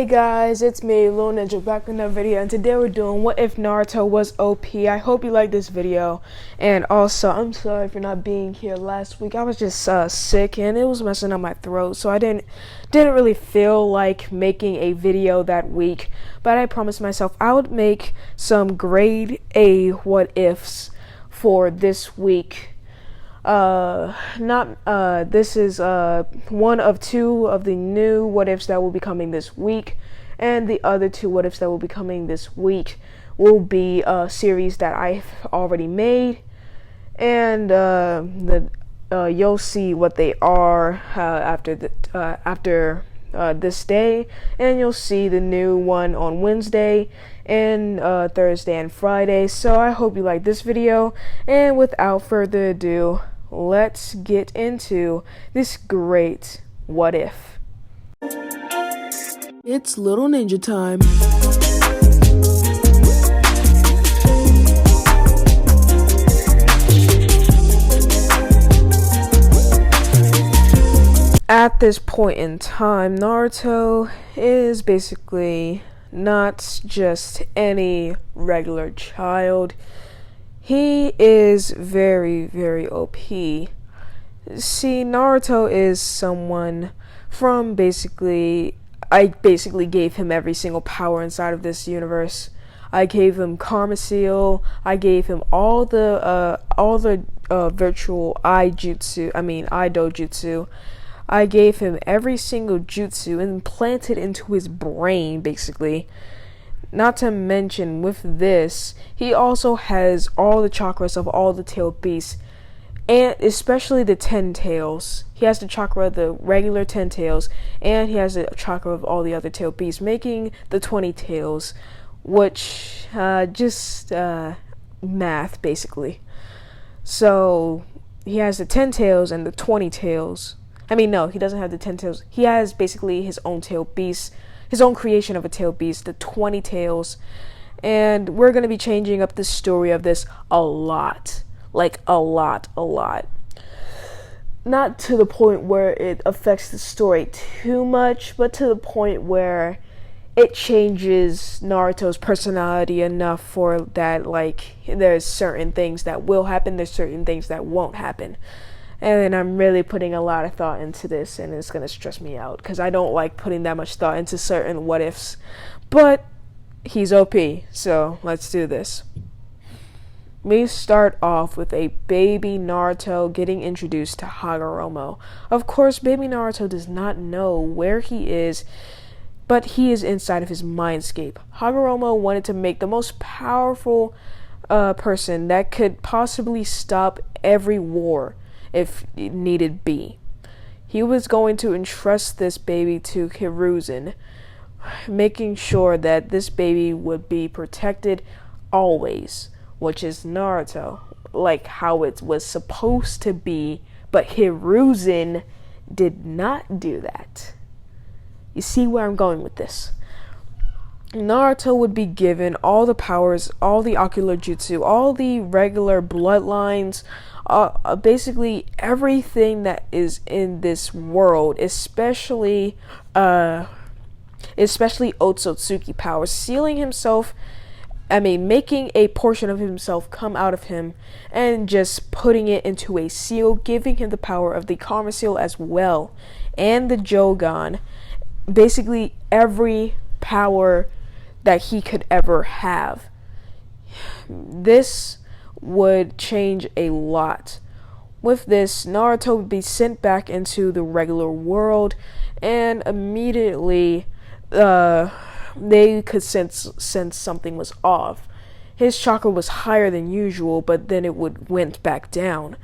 Guys, it's me, Lil Ninja, back with another video, and today we're doing What If Naruto Was OP. I hope you like this video, and also, I'm sorry for not being here last week. I was just sick, and it was messing up my throat, so I didn't really feel like making a video that week, but I promised myself I would make some grade A what ifs for this week. This is one of two of the new what ifs that will be coming this week, and the other two what ifs that will be coming this week will be a series that I've already made, and you'll see what they are after this day, and you'll see the new one on Wednesday and Thursday and Friday. So I hope you like this video, and without further ado, let's get into this great what if. It's Little Ninja time. At this point in time, Naruto is basically not just any regular child. He is very, very OP. See, Naruto is someone from I basically gave him every single power inside of this universe. I gave him Karma Seal. I gave him all the virtual eye dojutsu. I gave him every single jutsu implanted into his brain, basically. Not to mention, with this, he also has all the chakras of all the tailed beasts, and especially the 10 tails. He has the chakra of the regular 10 tails, and he has the chakra of all the other tailed beasts, making the 20 tails, which, math, basically. So, he has the 10 tails and the 20 tails. No, he doesn't have the 10 tails. He has basically his own tailed beast, his own creation of a tailed beast, the 20 tails, and we're going to be changing up the story of this a lot. Like, a lot. Not to the point where it affects the story too much, but to the point where it changes Naruto's personality enough for that, like, there's certain things that will happen, there's certain things that won't happen. And I'm really putting a lot of thought into this, and it's going to stress me out, because I don't like putting that much thought into certain what-ifs. But he's OP, so let's do this. We start off with a baby Naruto getting introduced to Hagoromo. Of course, baby Naruto does not know where he is, but he is inside of his mindscape. Hagoromo wanted to make the most powerful person that could possibly stop every war, if needed be. He was going to entrust this baby to Hiruzen, making sure that this baby would be protected always, which is Naruto, like how it was supposed to be, but Hiruzen did not do that. You see where I'm going with this? Naruto would be given all the powers, all the ocular jutsu, all the regular bloodlines, basically everything that is in this world, especially Otsutsuki powers, sealing himself, making a portion of himself come out of him and just putting it into a seal, giving him the power of the Karma Seal as well, and the Jogan, basically every power that he could ever have. This would change a lot. With this, Naruto would be sent back into the regular world, and immediately they could sense something was off. His chakra was higher than usual, but then it went back down.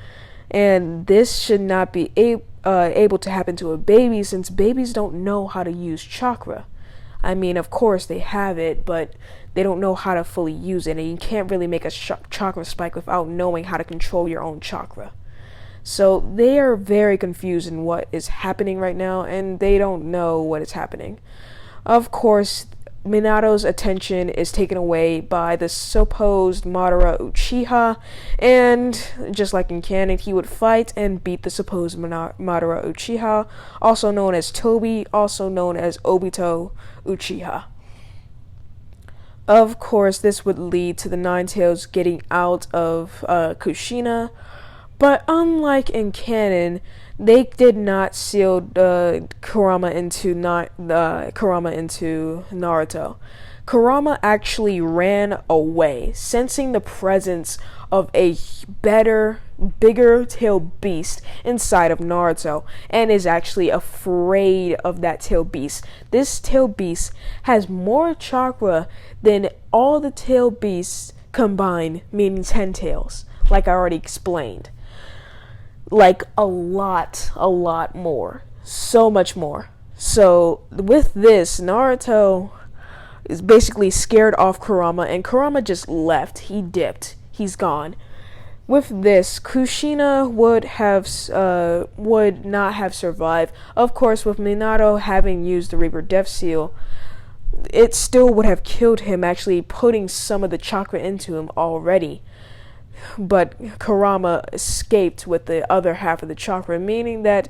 And this should not be able to happen to a baby, since babies don't know how to use chakra. Of course they have it, but they don't know how to fully use it, and you can't really make a chakra spike without knowing how to control your own chakra. So they are very confused in what is happening right now, and they don't know what is happening. Of course, Minato's attention is taken away by the supposed Madara Uchiha, and just like in canon, he would fight and beat the supposed Madara Uchiha, also known as Tobi, also known as Obito Uchiha. Of course, this would lead to the Nine Tails getting out of Kushina, but unlike in canon, they did not seal Kurama into Naruto. Kurama actually ran away, sensing the presence of a bigger tail beast inside of Naruto, and is actually afraid of that tail beast. This tail beast has more chakra than all the tail beasts combined, meaning 10 tails, like I already explained. Like a lot more. So much more. So with this, Naruto is basically scared off Kurama, and Kurama just left. He dipped. He's gone. With this, Kushina would not have survived. Of course, with Minato having used the Reaper Death Seal, it still would have killed him, actually putting some of the chakra into him already. But Kurama escaped with the other half of the chakra, meaning that,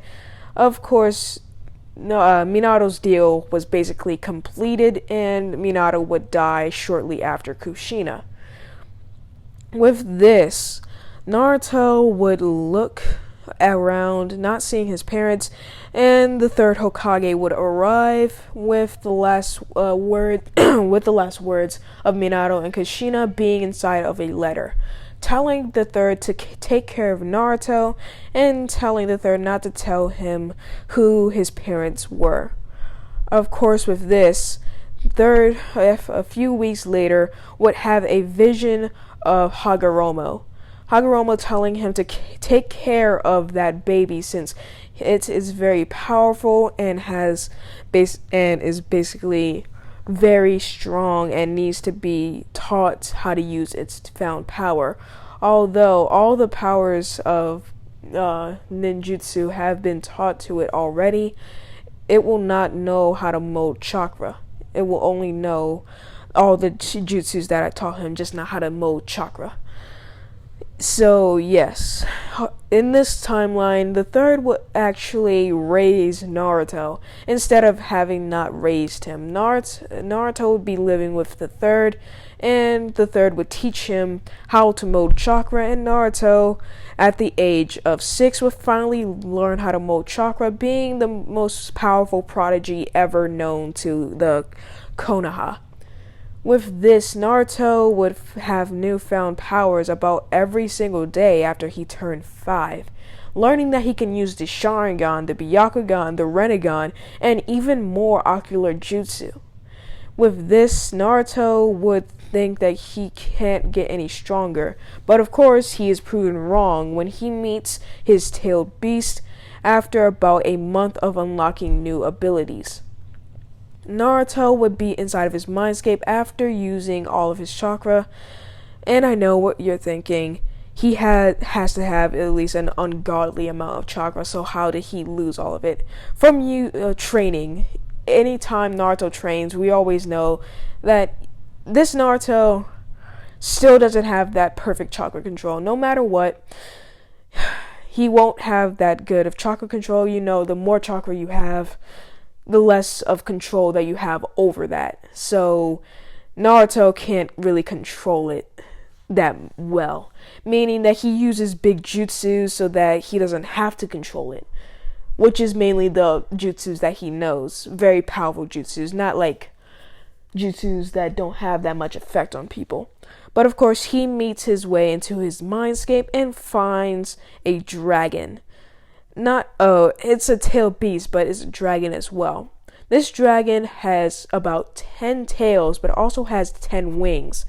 of course, Minato's deal was basically completed, and Minato would die shortly after Kushina. With this, Naruto would look around, not seeing his parents, and the third Hokage would arrive with the last words of Minato and Kushina being inside of a letter, telling the third to take care of Naruto, and telling the third not to tell him who his parents were. Of course, with this, third, a few weeks later, would have a vision of Hagoromo telling him to take care of that baby, since it is very powerful and is basically very strong and needs to be taught how to use its found power. Although all the powers of ninjutsu have been taught to it already, it will not know how to mold chakra. It will only know all the jutsus that I taught him, just not how to mold chakra. So yes, in this timeline, the third would actually raise Naruto instead of having not raised him. Naruto would be living with the third, and the third would teach him how to mold chakra, and Naruto, at the age of 6, would finally learn how to mold chakra, being the most powerful prodigy ever known to the Konoha. With this, Naruto would have newfound powers about every single day after he turned 5, learning that he can use the Sharingan, the Byakugan, the Rinnegan, and even more ocular jutsu. With this, Naruto would think that he can't get any stronger, but of course he is proven wrong when he meets his tailed beast after about a month of unlocking new abilities. Naruto would be inside of his mindscape after using all of his chakra, and I know what you're thinking. He has to have at least an ungodly amount of chakra, so how did he lose all of it? From training. Anytime Naruto trains, we always know that this Naruto still doesn't have that perfect chakra control. No matter what, he won't have that good of chakra control. You know, the more chakra you have, the less of control that you have over that. So Naruto can't really control it that well, meaning that he uses big jutsus so that he doesn't have to control it, which is mainly the jutsus that he knows, very powerful jutsus, not like jutsus that don't have that much effect on people. But of course, he meets his way into his mindscape and finds a dragon. It's a tailed beast, but it's a dragon as well. This dragon has about 10 tails, but also has 10 wings.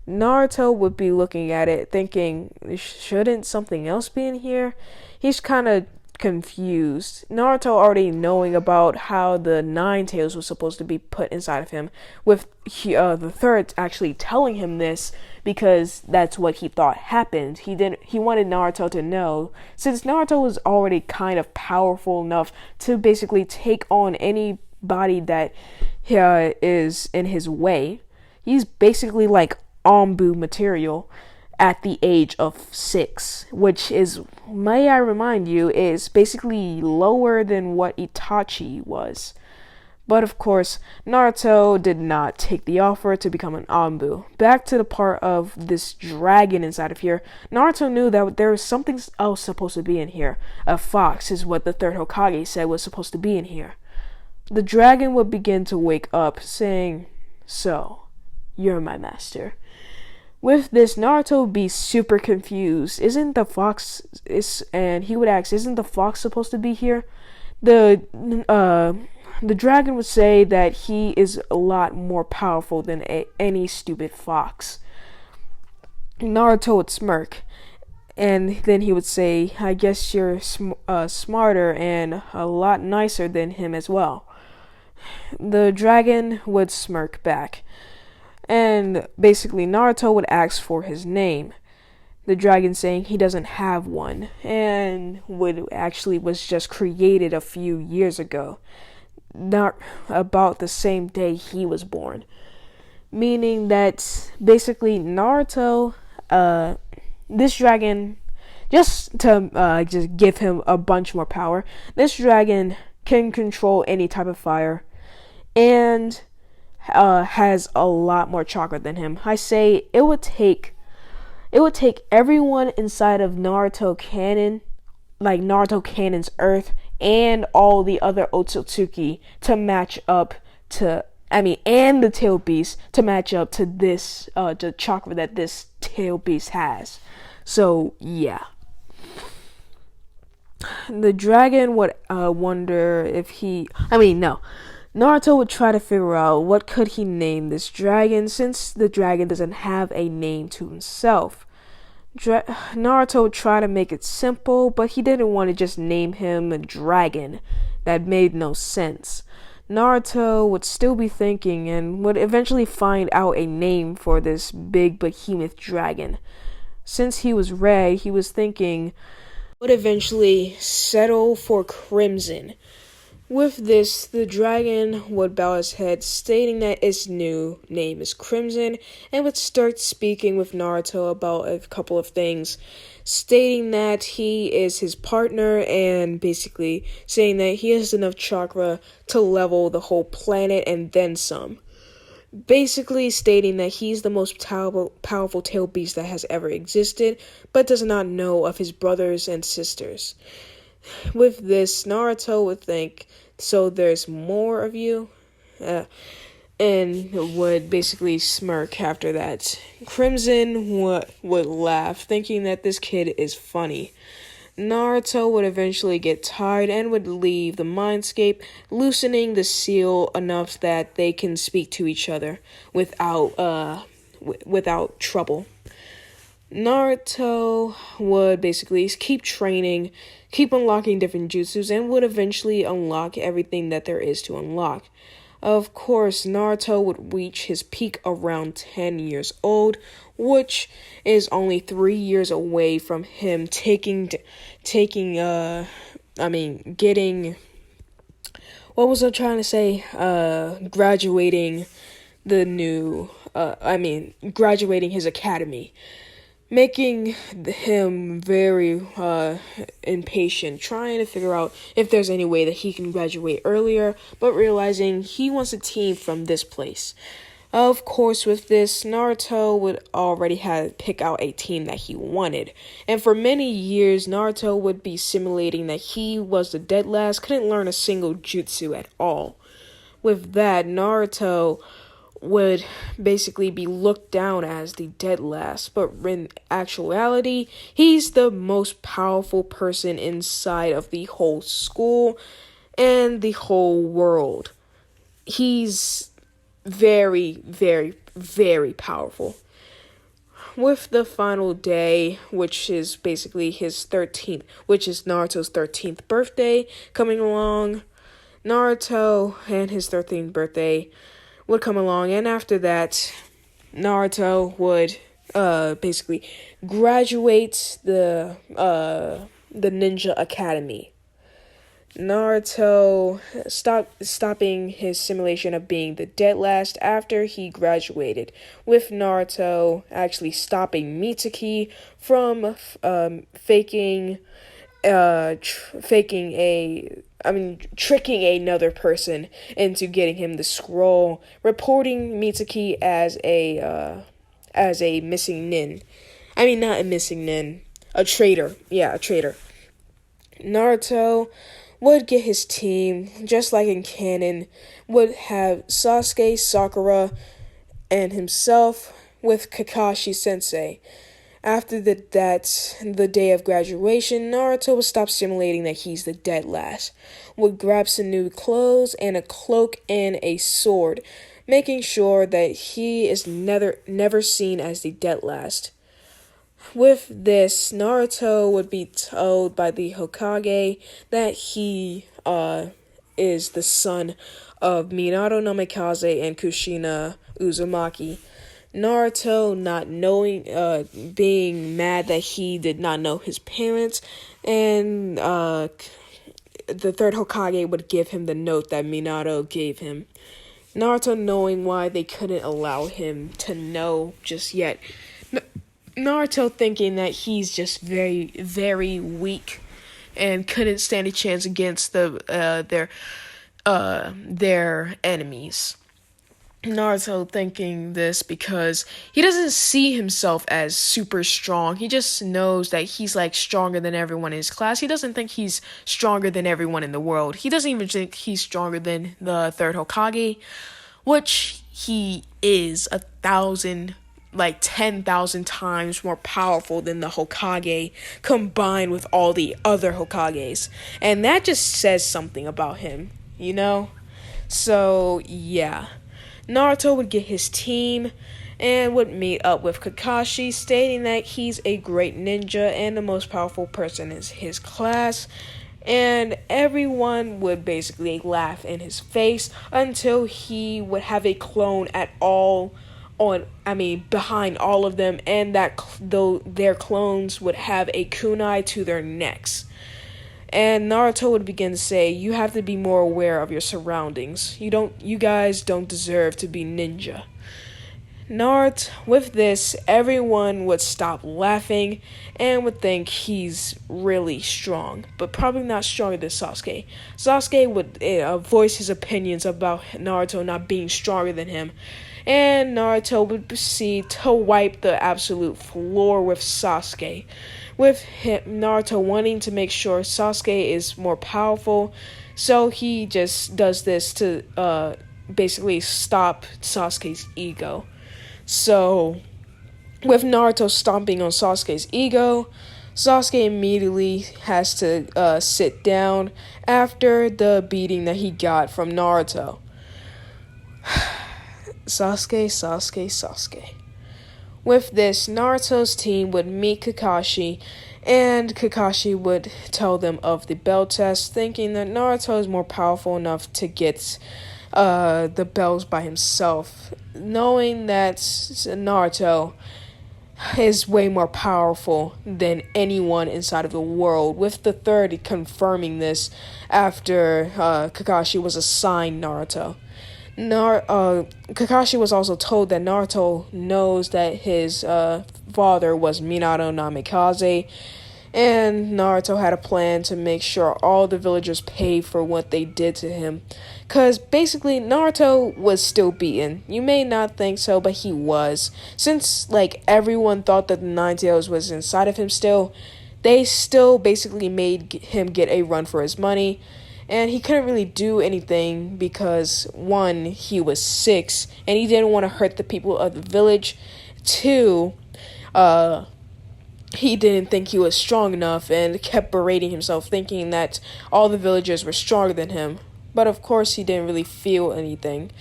Naruto would be looking at it thinking, shouldn't something else be in here? He's kind of confused. Naruto already knowing about how the 9 tails was supposed to be put inside of him, with the third actually telling him this because that's what he thought happened. He wanted Naruto to know, since Naruto was already kind of powerful enough to basically take on any body that is in his way. He's basically like Ombu material at the age of 6, which is, may I remind you, is basically lower than what Itachi was. But of course, Naruto did not take the offer to become an Anbu. Back to the part of this dragon inside of here, Naruto knew that there was something else supposed to be in here. A fox is what the third Hokage said was supposed to be in here. The dragon would begin to wake up, saying, "So, you're my master." With this, Naruto would be super confused. And he would ask, "Isn't the fox supposed to be here?" The dragon would say that he is a lot more powerful than any stupid fox. Naruto would smirk, and then he would say, "I guess you're smarter and a lot nicer than him as well." The dragon would smirk back, and basically Naruto would ask for his name. The dragon saying he doesn't have one, and was just created a few years ago. Not about the same day he was born, meaning that basically Naruto, this dragon, just to just give him a bunch more power, this dragon can control any type of fire, and has a lot more chakra than him. I say it would take everyone inside of Naruto canon, like Naruto canon's Earth, and all the other Otsutsuki to match up to, and the tail beast to match up to this, the chakra that this tail beast has. So, yeah. The dragon would wonder if Naruto would try to figure out what could he name this dragon, since the dragon doesn't have a name to himself. Naruto would try to make it simple, but he didn't want to just name him a dragon. That made no sense. Naruto would still be thinking and would eventually find out a name for this big behemoth dragon. Since he was red, he was thinking would eventually settle for Crimson. With this, the dragon would bow his head, stating that its new name is Crimson, and would start speaking with Naruto about a couple of things, stating that he is his partner, and basically saying that he has enough chakra to level the whole planet and then some. Basically stating that he's the most powerful tail beast that has ever existed, but does not know of his brothers and sisters. With this, Naruto would think, "So there's more of you?" And would basically smirk after that. Crimson would laugh, thinking that this kid is funny. Naruto would eventually get tired and would leave the mindscape, loosening the seal enough that they can speak to each other without trouble. Naruto would basically keep training, keep unlocking different jutsus, and would eventually unlock everything that there is to unlock. Of course, Naruto would reach his peak around 10 years old, which is only 3 years away from him graduating graduating his academy. Making him very impatient, trying to figure out if there's any way that he can graduate earlier, but realizing he wants a team from this place. Of course, with this, Naruto would already pick out a team that he wanted, and for many years, Naruto would be simulating that he was the dead last, couldn't learn a single jutsu at all. With that, Naruto would basically be looked down as the dead last, but in actuality, he's the most powerful person inside of the whole school and the whole world. He's very, very, very powerful. With the final day, which is basically Naruto's 13th birthday coming along, Naruto and his 13th birthday would come along, and after that, Naruto would basically graduate the Ninja Academy. Naruto stopping his simulation of being the dead last after he graduated, with Naruto actually stopping Mitsuki from tricking another person into getting him the scroll, reporting Mitsuki as a missing nin. I mean, not a missing nin, a traitor. Yeah, a traitor. Naruto would get his team, just like in canon, would have Sasuke, Sakura, and himself with Kakashi Sensei. After the day of graduation, Naruto would stop simulating that he's the dead last, would grab some new clothes and a cloak and a sword, making sure that he is never seen as the dead last. With this, Naruto would be told by the Hokage that he is the son of Minato Namikaze and Kushina Uzumaki. Naruto not knowing, being mad that he did not know his parents, and the third Hokage would give him the note that Minato gave him. Naruto knowing why they couldn't allow him to know just yet. Naruto thinking that he's just very, very weak and couldn't stand a chance against their enemies. Naruto thinking this because he doesn't see himself as super strong. He just knows that he's like stronger than everyone in his class. He doesn't think he's stronger than everyone in the world. He doesn't even think he's stronger than the third Hokage, which he is 10,000 times more powerful than the Hokage combined with all the other Hokages. And that just says something about him, you know? So, yeah. Naruto would get his team and would meet up with Kakashi, stating that he's a great ninja and the most powerful person in his class. And everyone would basically laugh in his face until he would have a clone behind all of them, and that their clones would have a kunai to their necks. And Naruto would begin to say, "You have to be more aware of your surroundings. You guys don't deserve to be ninja." Naruto, with this, everyone would stop laughing and would think he's really strong, but probably not stronger than Sasuke. Sasuke would voice his opinions about Naruto not being stronger than him, and Naruto would proceed to wipe the absolute floor with Sasuke, with Naruto wanting to make sure Sasuke is more powerful, so he just does this to basically stop Sasuke's ego. So, with Naruto stomping on Sasuke's ego, Sasuke immediately has to sit down after the beating that he got from Naruto. Sasuke. With this, Naruto's team would meet Kakashi, and Kakashi would tell them of the bell test, thinking that Naruto is more powerful enough to get the bells by himself, knowing that Naruto is way more powerful than anyone inside of the world, with the third confirming this after Kakashi was assigned Naruto. Kakashi was also told that Naruto knows that his father was Minato Namikaze, and Naruto had a plan to make sure all the villagers paid for what they did to him. Because basically, Naruto was still beaten. You may not think so, but he was. Since, everyone thought that the Nine Tails was inside of him still, they still basically made him get a run for his money. And he couldn't really do anything because, one, he was 6, and he didn't want to hurt the people of the village. 2, he didn't think he was strong enough and kept berating himself, thinking that all the villagers were stronger than him. But of course, he didn't really feel anything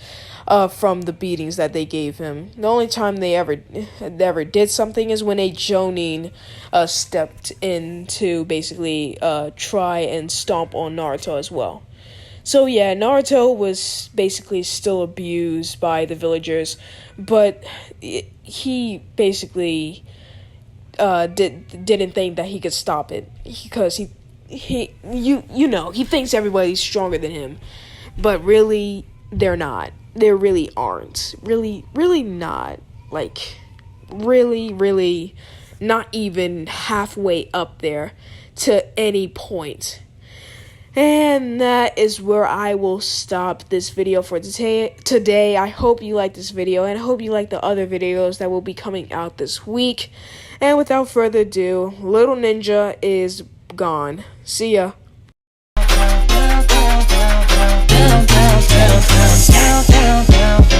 from the beatings that they gave him. The only time they ever did something is when a Jonin stepped in to basically try and stomp on Naruto as well. So yeah, Naruto was basically still abused by the villagers, but he basically didn't think that he could stop it, because he thinks everybody's stronger than him, but really they're not. They really aren't. Really not. Like, really not even halfway up there to any point. And that is where I will stop this video for today. I hope you like this video, and I hope you like the other videos that will be coming out this week. And without further ado, Little Ninja is gone. See ya. Down, down, down, down, down, down, down, down, down.